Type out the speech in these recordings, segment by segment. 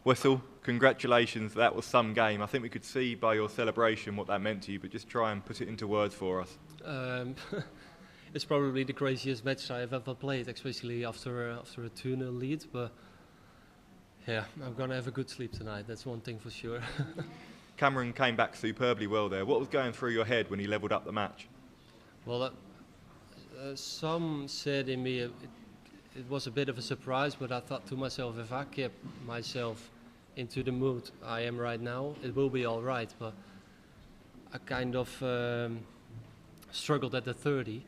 Wessel, congratulations, that was some game. I think we could see by your celebration what that meant to you, but just try and put it into words for us. It's probably the craziest match I've ever played, especially after a 2-0 lead, but yeah, I'm going to have a good sleep tonight, that's one thing for sure. Cameron came back superbly well there. What was going through your head when he levelled up the match? Well, some said in me it was a bit of a surprise, but I thought to myself, if I kept myself into the mood I am right now, it will be all right. But I kind of struggled at the 30,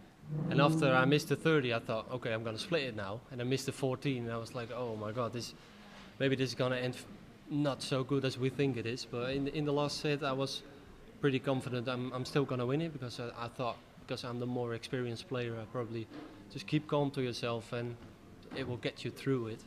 and after I missed the 30, I thought, okay, I'm going to split it now, and I missed the 14, and I was like, oh my God, maybe this is going to end not so good as we think it is. But in the last set, I was pretty confident I'm still going to win it, because I thought, because I'm the more experienced player, I probably just keep calm to yourself and it will get you through it.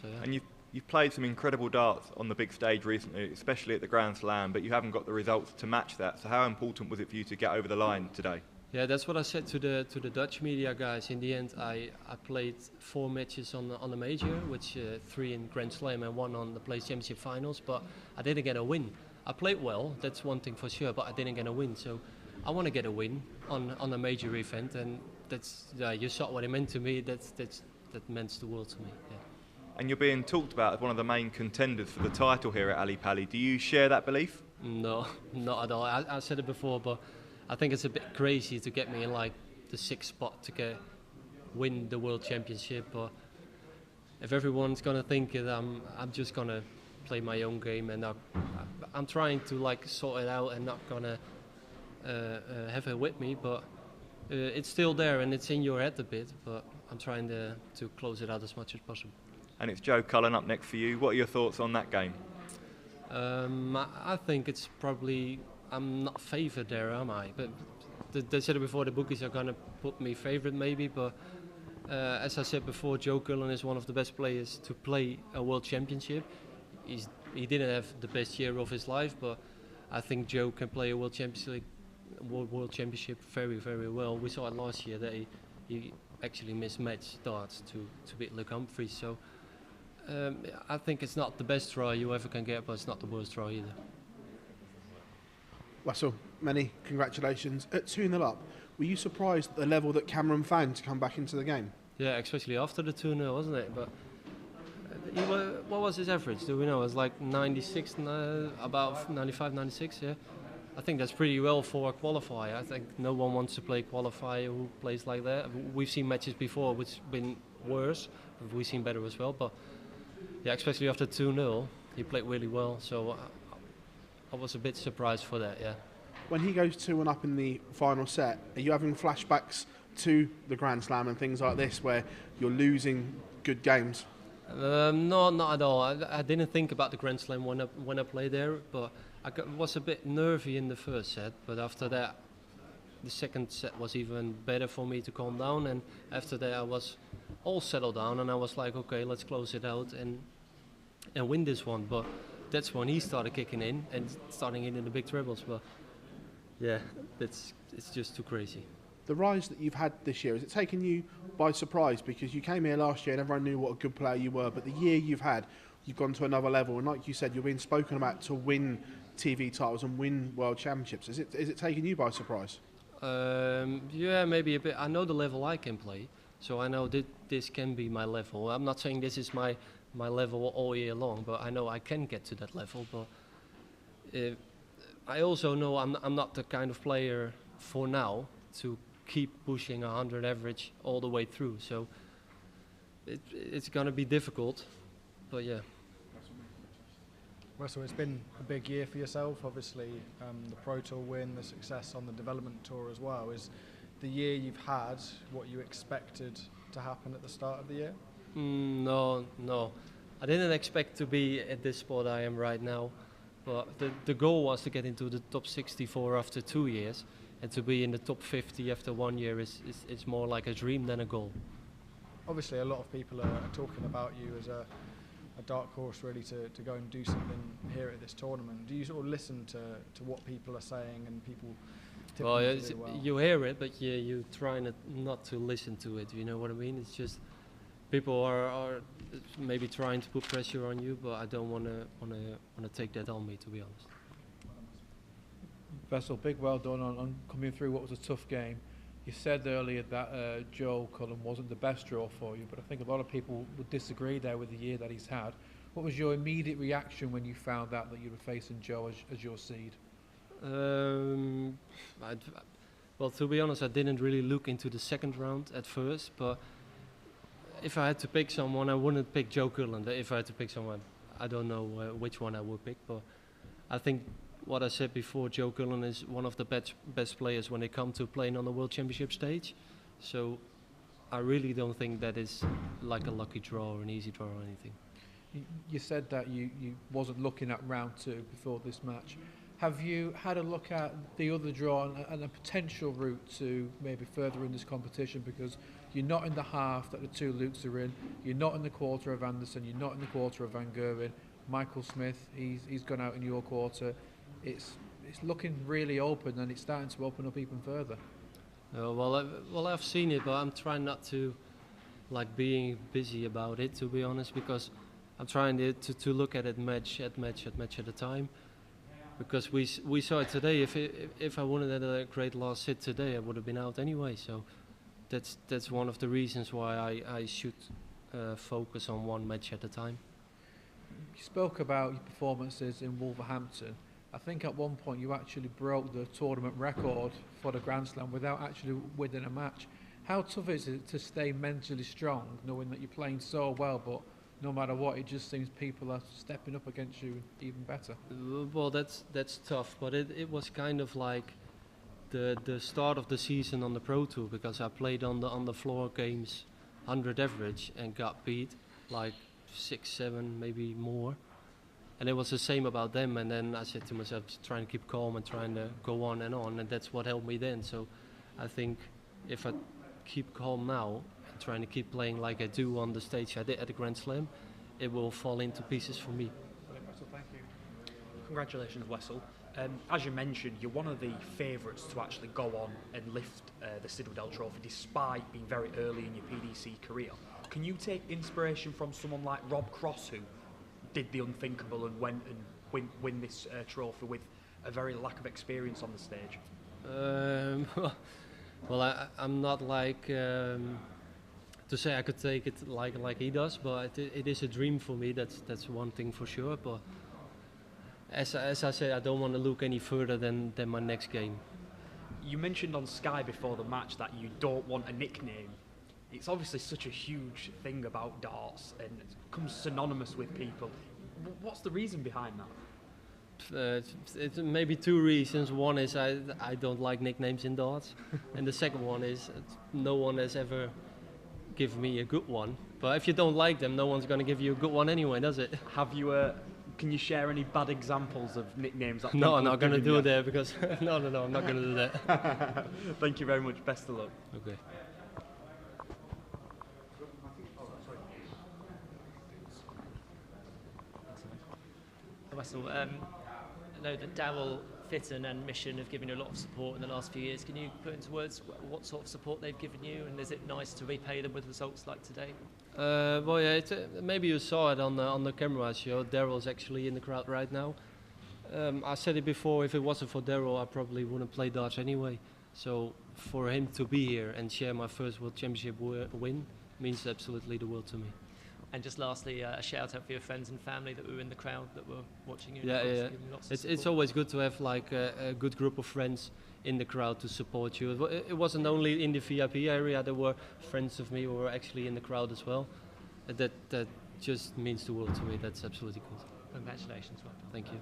So, yeah. And you've played some incredible darts on the big stage recently, especially at the Grand Slam, but you haven't got the results to match that. So how important was it for you to get over the line today? Yeah, that's what I said to the Dutch media guys. In the end, I played 4 matches on the major, which 3 in Grand Slam and 1 on the Players Championship finals, but I didn't get a win. I played well, that's one thing for sure, but I didn't get a win. So I want to get a win on a major event, and that's you saw what it meant to me. That meant the world to me. Yeah. And you're being talked about as one of the main contenders for the title here at Ali Pali. Do you share that belief? No, not at all. I said it before, but I think it's a bit crazy to get me in like the 6th spot to win the World Championship. But if everyone's gonna think it, I'm just gonna play my own game, and I'm trying to like sort it out and not gonna have it with me. But it's still there and it's in your head a bit. But I'm trying to close it out as much as possible. And it's Joe Cullen up next for you. What are your thoughts on that game? I think it's probably, I'm not favoured there, am I? But they said it before, the bookies are going to put me favourite maybe, but as I said before, Joe Cullen is one of the best players to play a World Championship. He didn't have the best year of his life, but I think Joe can play a World Championship very, very well. We saw it last year that he actually mismatched darts to beat Luke Humphries. So I think it's not the best draw you ever can get, but it's not the worst draw either. Wessel, many congratulations. At 2-0 up, were you surprised at the level that Cameron found to come back into the game? Yeah, especially after the 2-0, wasn't it? But what was his average? Do we know? It was like 96, about 95, 96, yeah? I think that's pretty well for a qualifier. I think no one wants to play qualifier who plays like that. We've seen matches before which have been worse. We've seen better as well. But yeah, especially after 2-0, he played really well. So I was a bit surprised for that, yeah. When he goes 2-1 up in the final set, are you having flashbacks to the Grand Slam and things like this where you're losing good games? No, not at all. I didn't think about the Grand Slam when I played there, but I was a bit nervy in the first set, but after that, the second set was even better for me to calm down, and after that I was all settled down, and I was like, okay, let's close it out and win this one. But that's when he started kicking in and starting in the big trebles. But yeah, it's just too crazy. The rise that you've had this year, has it taken you by surprise? Because you came here last year and everyone knew what a good player you were, but the year you've had, you've gone to another level, and like you said, you're being spoken about to win TV titles and win world championships. Is it taking you by surprise? Yeah, maybe a bit. I know the level I can play, so I know this can be my level. I'm not saying this is my level all year long, but I know I can get to that level. But I also know I'm not the kind of player for now to keep pushing 100 average all the way through. So it's going to be difficult, but yeah. Wessel, it's been a big year for yourself, obviously. The Pro Tour win, the success on the development tour as well. Is the year you've had what you expected to happen at the start of the year? No. I didn't expect to be at this spot I am right now, but the goal was to get into the top 64 after 2 years, and to be in the top 50 after 1 year is more like a dream than a goal. Obviously, a lot of people are talking about you as a dark horse really to go and do something here at this tournament. Do you sort of listen to what people are saying and people tipping you to do well? You hear it, but you try not to listen to it, you know what I mean? It's just people are maybe trying to put pressure on you, but I don't want to take that on me, to be honest. Wessel, big well done on coming through what was a tough game. You said earlier that Joe Cullen wasn't the best draw for you, but I think a lot of people would disagree there with the year that he's had. What was your immediate reaction when you found out that you were facing Joe as your seed? Well, to be honest, I didn't really look into the second round at first, but if I had to pick someone, I wouldn't pick Joe Cullen. If I had to pick someone, I don't know which one I would pick, but I think what I said before, Joe Cullen is one of the best players when it comes to playing on the World Championship stage. So I really don't think that is like a lucky draw or an easy draw or anything. You said that you wasn't looking at round 2 before this match. Have you had a look at the other draw and a potential route to maybe further in this competition? Because you're not in the half that the 2 Lukes are in, you're not in the quarter of Anderson, you're not in the quarter of Van Gerwen. Michael Smith, he's gone out in your quarter. It's looking really open, and it's starting to open up even further. Well, I've seen it, but I'm trying not to like being busy about it, to be honest, because I'm trying to look at it match at a time. Because we saw it today. If I wouldn't have had a great last hit today, I would have been out anyway. So that's one of the reasons why I should focus on one match at a time. You spoke about your performances in Wolverhampton. I think at one point you actually broke the tournament record for the Grand Slam without actually winning a match. How tough is it to stay mentally strong, knowing that you're playing so well, but no matter what, it just seems people are stepping up against you even better? Well, that's tough, but it was kind of like the start of the season on the Pro Tour, because I played on the floor games 100 average and got beat like 6, 7, maybe more. And it was the same about them, and then I said to myself, trying to keep calm and trying to go on, and that's what helped me then. So I think if I keep calm now and trying to keep playing like I do on the stage I did at the Grand Slam, it will fall into pieces for me. Wessel, thank you. Congratulations, Wessel. As you mentioned, you're one of the favourites to actually go on and lift the Sidwell Trophy despite being very early in your PDC career. Can you take inspiration from someone like Rob Cross, who did the unthinkable and went and win this trophy with a very lack of experience on the stage? Well, I'm not like to say I could take it like he does, but it is a dream for me. That's one thing for sure. But as I said, I don't want to look any further than my next game. You mentioned on Sky before the match that you don't want a nickname. It's obviously such a huge thing about darts and it becomes synonymous with people. What's the reason behind that? It's maybe 2 reasons. One is I don't like nicknames in darts, and the second one is no one has ever given me a good one. But if you don't like them, no one's going to give you a good one anyway, does it? Have you? Can you share any bad examples of nicknames? That No, I'm not going to do that because no, I'm not going to do that. Thank you very much. Best of luck. Okay. Wessel, I know that Daryl, Fulton and Mission have given you a lot of support in the last few years. Can you put into words what sort of support they've given you, and is it nice to repay them with results like today? Well, yeah, maybe you saw it on the camera show. Daryl's actually in the crowd right now. I said it before, if it wasn't for Daryl, I probably wouldn't play darts anyway. So for him to be here and share my first World Championship win means absolutely the world to me. And just lastly, a shout out for your friends and family that were in the crowd that were watching you. Yeah. It's always good to have like a good group of friends in the crowd to support you. It wasn't only in the VIP area, there were friends of me who were actually in the crowd as well. That just means the world to me. That's absolutely good. Congratulations. Thank you.